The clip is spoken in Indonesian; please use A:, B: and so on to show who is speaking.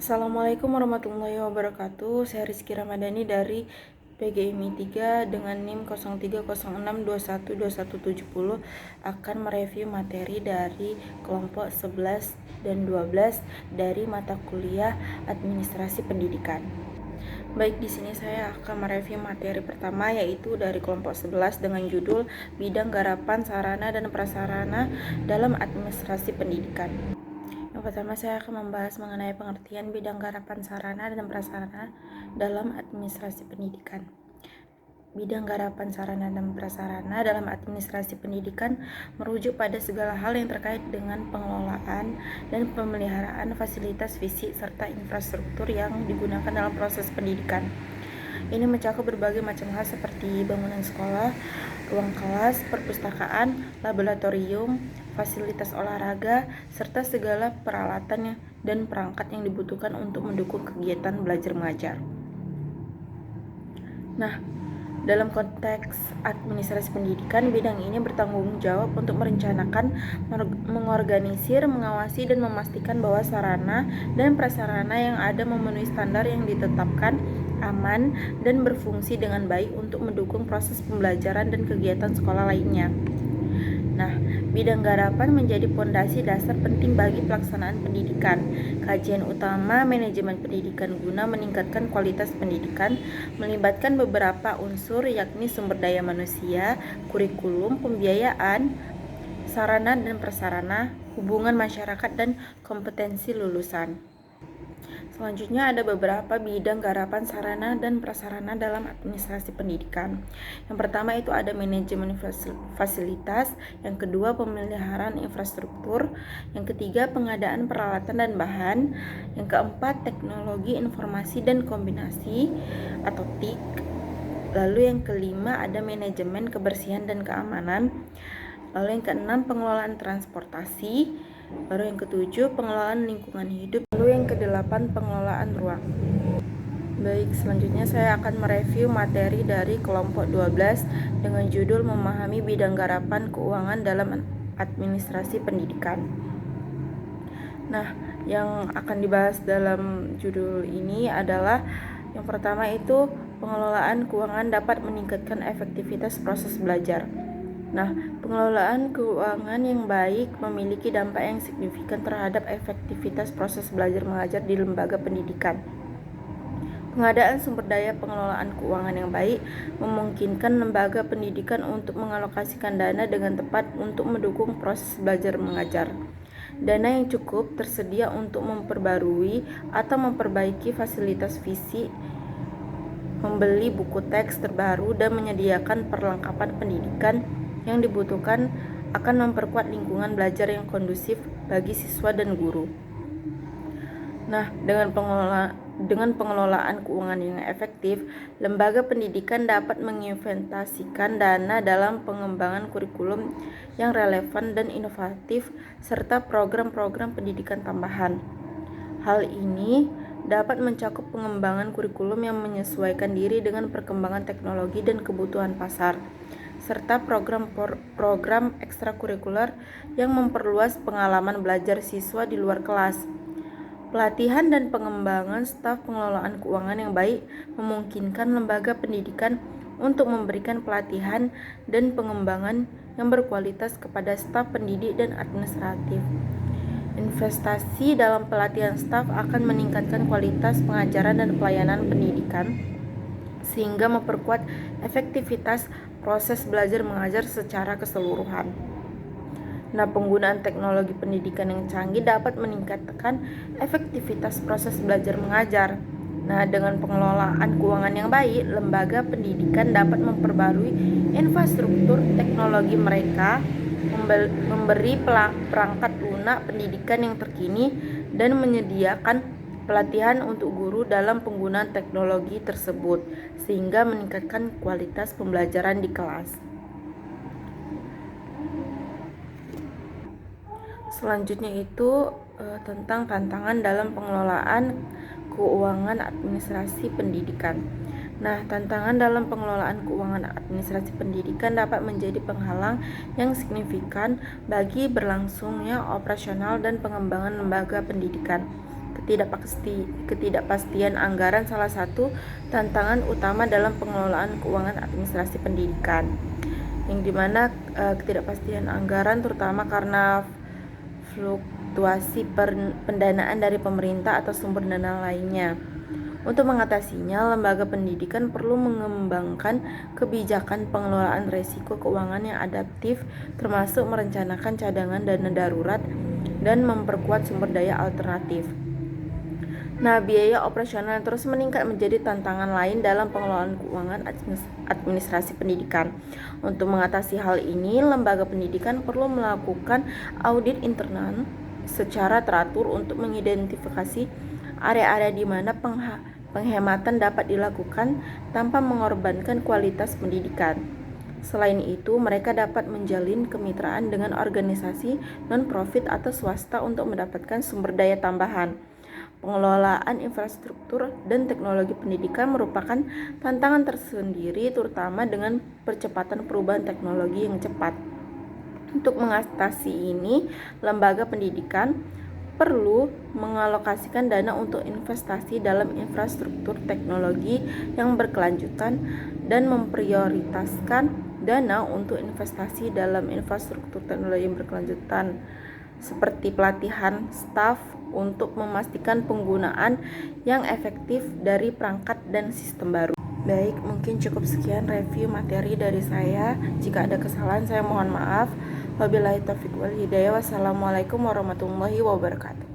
A: Assalamualaikum warahmatullahi wabarakatuh. Saya Rizky Ramadhani dari PGMI 3 dengan NIM 0306212170 akan mereview materi dari kelompok 11 dan 12 dari mata kuliah Administrasi Pendidikan. Baik, di sini saya akan mereview materi pertama yaitu dari kelompok 11 dengan judul Bidang Garapan Sarana dan Prasarana dalam Administrasi Pendidikan. Yang pertama saya akan membahas mengenai pengertian bidang garapan sarana dan prasarana dalam administrasi pendidikan. Bidang garapan sarana dan prasarana dalam administrasi pendidikan merujuk pada segala hal yang terkait dengan pengelolaan dan pemeliharaan fasilitas fisik serta infrastruktur yang digunakan dalam proses pendidikan. Ini mencakup berbagai macam hal seperti bangunan sekolah, ruang kelas, perpustakaan, laboratorium, fasilitas olahraga, serta segala peralatan dan perangkat yang dibutuhkan untuk mendukung kegiatan belajar mengajar. Nah, dalam konteks administrasi pendidikan, bidang ini bertanggung jawab untuk merencanakan, mengorganisir, mengawasi, dan memastikan bahwa sarana dan prasarana yang ada memenuhi standar yang ditetapkan, aman, dan berfungsi dengan baik untuk mendukung proses pembelajaran dan kegiatan sekolah lainnya. Nah, bidang garapan menjadi pondasi dasar penting bagi pelaksanaan pendidikan. Kajian utama manajemen pendidikan guna meningkatkan kualitas pendidikan melibatkan beberapa unsur yakni sumber daya manusia, kurikulum, pembiayaan, sarana dan prasarana, hubungan masyarakat, dan kompetensi lulusan. Selanjutnya ada beberapa bidang garapan sarana dan prasarana dalam administrasi pendidikan. Yang pertama itu ada manajemen fasilitas, yang kedua pemeliharaan infrastruktur, yang ketiga pengadaan peralatan dan bahan, yang keempat teknologi informasi dan kombinasi atau TIK, lalu yang kelima ada manajemen kebersihan dan keamanan, lalu yang keenam pengelolaan transportasi, baru yang ketujuh pengelolaan lingkungan hidup, lalu yang kedelapan pengelolaan ruang. Baik, selanjutnya saya akan mereview materi dari kelompok 12 dengan judul Memahami Bidang Garapan Keuangan dalam Administrasi Pendidikan. Nah, yang akan dibahas dalam judul ini adalah yang pertama itu pengelolaan keuangan dapat meningkatkan efektivitas proses belajar. Nah, pengelolaan keuangan yang baik memiliki dampak yang signifikan terhadap efektivitas proses belajar mengajar di lembaga pendidikan. Pengadaan sumber daya pengelolaan keuangan yang baik memungkinkan lembaga pendidikan untuk mengalokasikan dana dengan tepat untuk mendukung proses belajar mengajar. Dana yang cukup tersedia untuk memperbarui atau memperbaiki fasilitas fisik, membeli buku teks terbaru, dan menyediakan perlengkapan pendidikan yang dibutuhkan akan memperkuat lingkungan belajar yang kondusif bagi siswa dan guru. Nah, dengan pengelolaan keuangan yang efektif, lembaga pendidikan dapat menginvestasikan dana dalam pengembangan kurikulum yang relevan dan inovatif serta program-program pendidikan tambahan. Hal ini dapat mencakup pengembangan kurikulum yang menyesuaikan diri dengan perkembangan teknologi dan kebutuhan pasar, serta program ekstrakurikuler yang memperluas pengalaman belajar siswa di luar kelas. Pelatihan dan pengembangan staf pengelolaan keuangan yang baik memungkinkan lembaga pendidikan untuk memberikan pelatihan dan pengembangan yang berkualitas kepada staf pendidik dan administratif. Investasi dalam pelatihan staf akan meningkatkan kualitas pengajaran dan pelayanan pendidikan sehingga memperkuat efektivitas proses belajar mengajar secara keseluruhan. Nah, penggunaan teknologi pendidikan yang canggih dapat meningkatkan efektivitas proses belajar mengajar. Nah, dengan pengelolaan keuangan yang baik, lembaga pendidikan dapat memperbarui infrastruktur teknologi mereka, memberi perangkat lunak pendidikan yang terkini, dan menyediakan pelatihan untuk guru dalam penggunaan teknologi tersebut sehingga meningkatkan kualitas pembelajaran di kelas. Selanjutnya itu tentang tantangan dalam pengelolaan keuangan administrasi pendidikan. Nah, tantangan dalam pengelolaan keuangan administrasi pendidikan dapat menjadi penghalang yang signifikan bagi berlangsungnya operasional dan pengembangan lembaga pendidikan. ketidakpastian anggaran salah satu tantangan utama dalam pengelolaan keuangan administrasi pendidikan, yang dimana ketidakpastian anggaran terutama karena fluktuasi pendanaan dari pemerintah atau sumber dana lainnya. Untuk mengatasinya, lembaga pendidikan perlu mengembangkan kebijakan pengelolaan risiko keuangan yang adaptif, termasuk merencanakan cadangan dana darurat dan memperkuat sumber daya alternatif. Nah, biaya operasional yang terus meningkat menjadi tantangan lain dalam pengelolaan keuangan administrasi pendidikan. Untuk mengatasi hal ini, lembaga pendidikan perlu melakukan audit internal secara teratur untuk mengidentifikasi area-area di mana penghematan dapat dilakukan tanpa mengorbankan kualitas pendidikan. Selain itu, mereka dapat menjalin kemitraan dengan organisasi non-profit atau swasta untuk mendapatkan sumber daya tambahan. Pengelolaan infrastruktur dan teknologi pendidikan merupakan tantangan tersendiri, terutama dengan percepatan perubahan teknologi yang cepat. Untuk mengatasi ini, lembaga pendidikan perlu mengalokasikan dana untuk investasi dalam infrastruktur teknologi yang berkelanjutan dan memprioritaskan dana untuk investasi dalam infrastruktur teknologi yang berkelanjutan seperti pelatihan staf untuk memastikan penggunaan yang efektif dari perangkat dan sistem baru. Baik, mungkin cukup sekian review materi dari saya. Jika ada kesalahan, saya mohon maaf. Wabillahi taufiq wal hidayah. Wassalamualaikum warahmatullahi wabarakatuh.